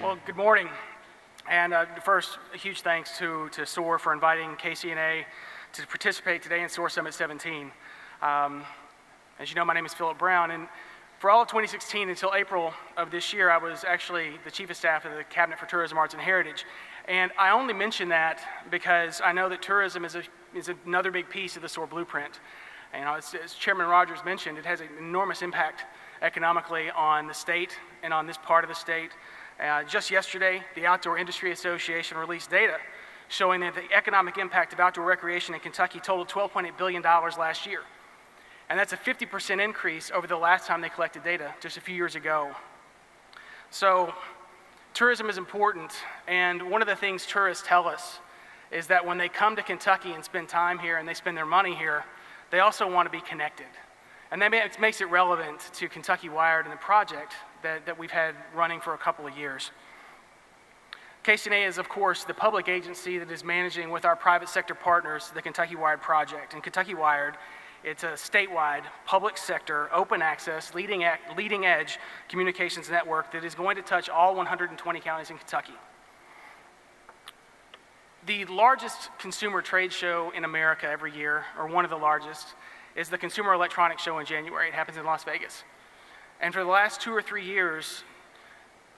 Well, good morning. And first, a huge thanks to SOAR for inviting KCNA to participate today in SOAR Summit 17. As you know, my name is Phillip Brown, and for all of 2016 until April of this year, I was actually the Chief of Staff of the Cabinet for Tourism, Arts, and Heritage. And I only mention that because I know that tourism is another big piece of the SOAR blueprint. And as Chairman Rogers mentioned, it has an enormous impact economically on the state and on this part of the state. Just yesterday, the Outdoor Industry Association released data showing that the economic impact of outdoor recreation in Kentucky totaled $12.8 billion last year. And that's a 50% increase over the last time they collected data, just a few years ago. So tourism is important, and one of the things tourists tell us is that when they come to Kentucky and spend time here and they spend their money here, they also want to be connected. And that makes it relevant to KentuckyWired and the project that we've had running for a couple of years. KCNA is, of course, the public agency that is managing with our private sector partners the KentuckyWired project. And KentuckyWired, it's a statewide, public sector, open access, leading edge communications network that is going to touch all 120 counties in Kentucky. The largest consumer trade show in America every year, or one of the largest, is the Consumer Electronics Show in January. It happens in Las Vegas. And for the last 2 or 3 years,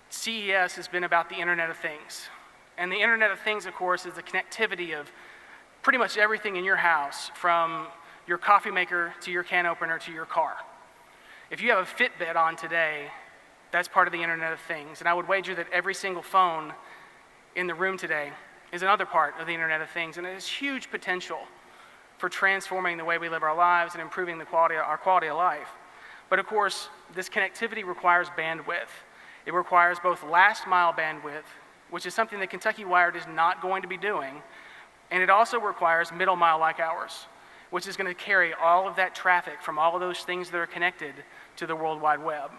CES has been about the Internet of Things. And the Internet of Things, of course, is the connectivity of pretty much everything in your house, from your coffee maker to your can opener to your car. If you have a Fitbit on today, that's part of the Internet of Things. And I would wager that every single phone in the room today is another part of the Internet of Things. And it has huge potential for transforming the way we live our lives and improving our quality of life. But of course, this connectivity requires bandwidth. It requires both last mile bandwidth, which is something that KentuckyWired is not going to be doing, and it also requires middle mile like ours, which is going to carry all of that traffic from all of those things that are connected to the World Wide Web.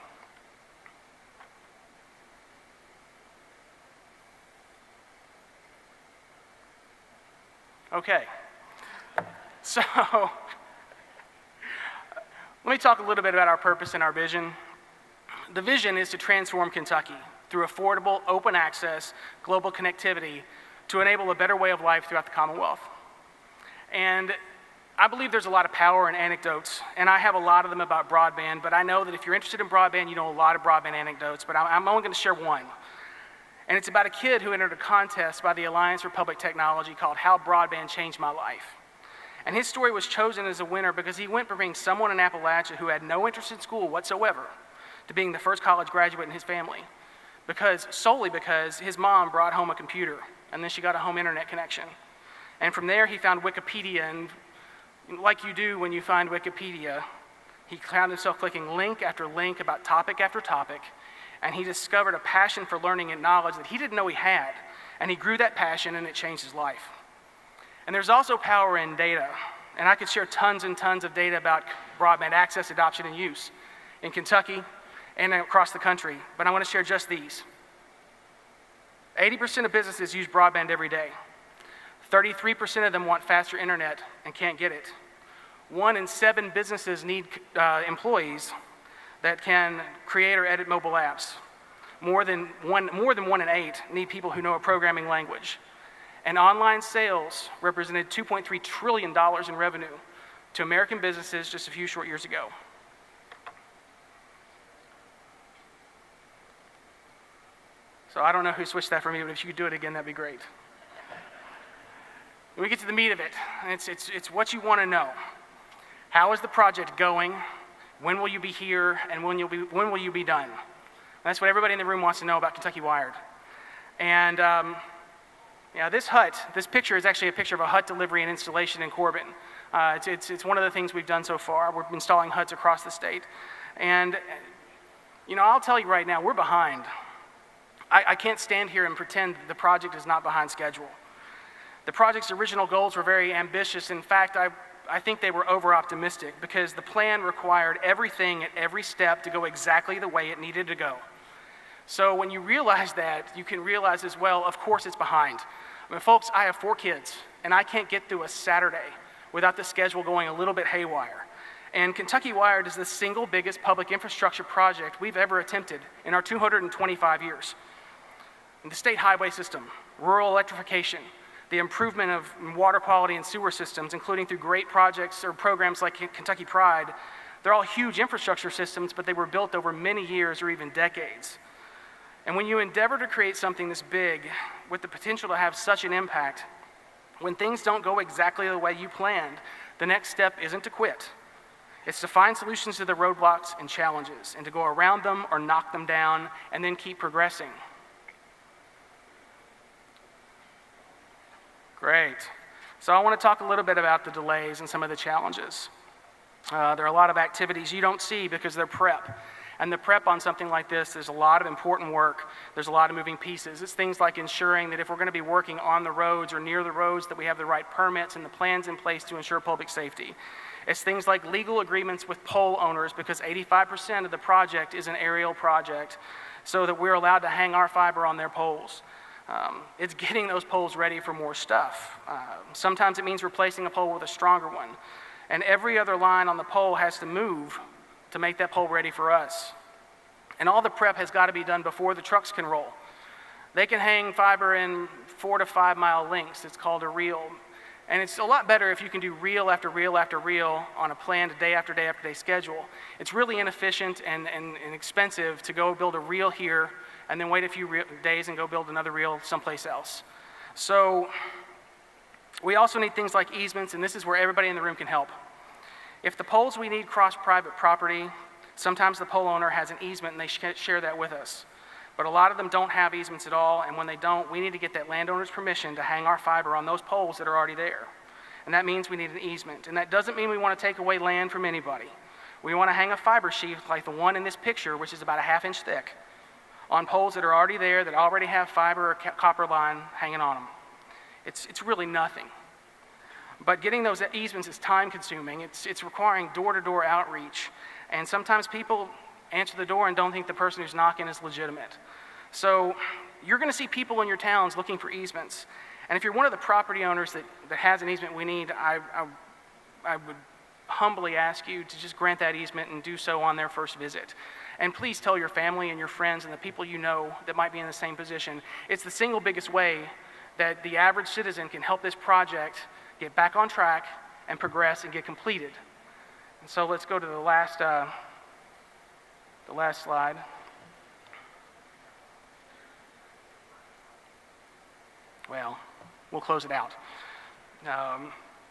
Okay, so let me talk a little bit about our purpose and our vision. The vision is to transform Kentucky through affordable, open access, global connectivity to enable a better way of life throughout the Commonwealth. And I believe there's a lot of power in anecdotes, and I have a lot of them about broadband, but I know that if you're interested in broadband, you know a lot of broadband anecdotes, but I'm only going to share one. And it's about a kid who entered a contest by the Alliance for Public Technology called How Broadband Changed My Life. And his story was chosen as a winner because he went from being someone in Appalachia who had no interest in school whatsoever to being the first college graduate in his family, solely because his mom brought home a computer, and then she got a home internet connection. And from there, he found Wikipedia, and like you do when you find Wikipedia, he found himself clicking link after link about topic after topic, and he discovered a passion for learning and knowledge that he didn't know he had, and he grew that passion, and it changed his life. And there's also power in data, and I could share tons and tons of data about broadband access, adoption, and use in Kentucky and across the country, but I want to share just these. 80% of businesses use broadband every day. 33% of them want faster internet and can't get it. 1 in 7 businesses need employees that can create or edit mobile apps. More than 1 in 8 need people who know a programming language. And online sales represented $2.3 trillion in revenue to American businesses just a few short years ago. So I don't know who switched that for me, but if you could do it again, that'd be great. We get to the meat of it, and it's what you want to know. How is the project going? When will you be here? And when will you be done? That's what everybody in the room wants to know about KentuckyWired. And this picture is actually a picture of a hut delivery and installation in Corbin. It's one of the things we've done so far. We're installing huts across the state. And, I'll tell you right now, we're behind. I can't stand here and pretend that the project is not behind schedule. The project's original goals were very ambitious. In fact, I think they were over-optimistic because the plan required everything at every step to go exactly the way it needed to go. So when you realize that, you can realize as well, of course it's behind. I mean, folks, I have 4 kids, and I can't get through a Saturday without the schedule going a little bit haywire. And KentuckyWired is the single biggest public infrastructure project we've ever attempted in our 225 years. the state highway system, rural electrification, the improvement of water quality and sewer systems, including through great projects or programs like Kentucky Pride. They're all huge infrastructure systems, but they were built over many years or even decades. And when you endeavor to create something this big with the potential to have such an impact, when things don't go exactly the way you planned, the next step isn't to quit. It's to find solutions to the roadblocks and challenges and to go around them or knock them down and then keep progressing. Great. So I want to talk a little bit about the delays and some of the challenges. There are a lot of activities you don't see because they're prep. And the prep on something like this, there's a lot of important work. There's a lot of moving pieces. It's things like ensuring that if we're going to be working on the roads or near the roads, that we have the right permits and the plans in place to ensure public safety. It's things like legal agreements with pole owners, because 85% of the project is an aerial project, so that we're allowed to hang our fiber on their poles. It's getting those poles ready for more stuff. Sometimes it means replacing a pole with a stronger one. And every other line on the pole has to move to make that pole ready for us. And all the prep has got to be done before the trucks can roll. They can hang fiber in 4 to 5 mile lengths. It's called a reel. And it's a lot better if you can do reel after reel after reel on a planned day after day after day schedule. It's really inefficient and expensive to go build a reel here and then wait a few days and go build another reel someplace else. So we also need things like easements, and this is where everybody in the room can help. If the poles we need cross private property, sometimes the pole owner has an easement and they share that with us. But a lot of them don't have easements at all, and when they don't, we need to get that landowner's permission to hang our fiber on those poles that are already there. And that means we need an easement. And that doesn't mean we want to take away land from anybody. We want to hang a fiber sheath like the one in this picture, which is about a ½ inch thick, on poles that are already there, that already have fiber or copper line hanging on them. It's really nothing. But getting those easements is time consuming. It's requiring door-to-door outreach. And sometimes people answer the door and don't think the person who's knocking is legitimate. So you're going to see people in your towns looking for easements. And if you're one of the property owners that has an easement we need, I would humbly ask you to just grant that easement and do so on their first visit. And please tell your family and your friends and the people you know that might be in the same position. It's the single biggest way that the average citizen can help this project get back on track and progress and get completed. And so let's go to the last slide. Well, we'll close it out.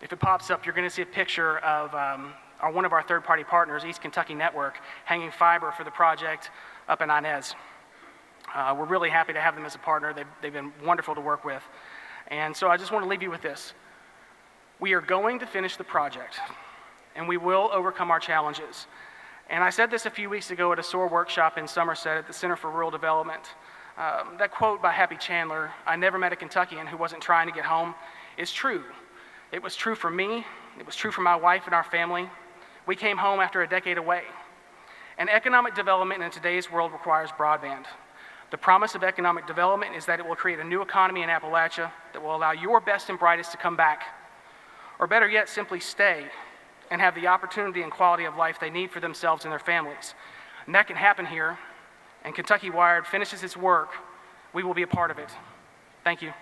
If it pops up, you're going to see a picture of one of our third-party partners, East Kentucky Network, hanging fiber for the project up in Inez. We're really happy to have them as a partner. They've been wonderful to work with. And so I just want to leave you with this. We are going to finish the project, and we will overcome our challenges. And I said this a few weeks ago at a SOAR workshop in Somerset at the Center for Rural Development. That quote by Happy Chandler, "I never met a Kentuckian who wasn't trying to get home," is true. It was true for me. It was true for my wife and our family. We came home after a decade away. And economic development in today's world requires broadband. The promise of economic development is that it will create a new economy in Appalachia that will allow your best and brightest to come back, or better yet, simply stay and have the opportunity and quality of life they need for themselves and their families. And that can happen here, and KentuckyWired finishes its work. We will be a part of it. Thank you.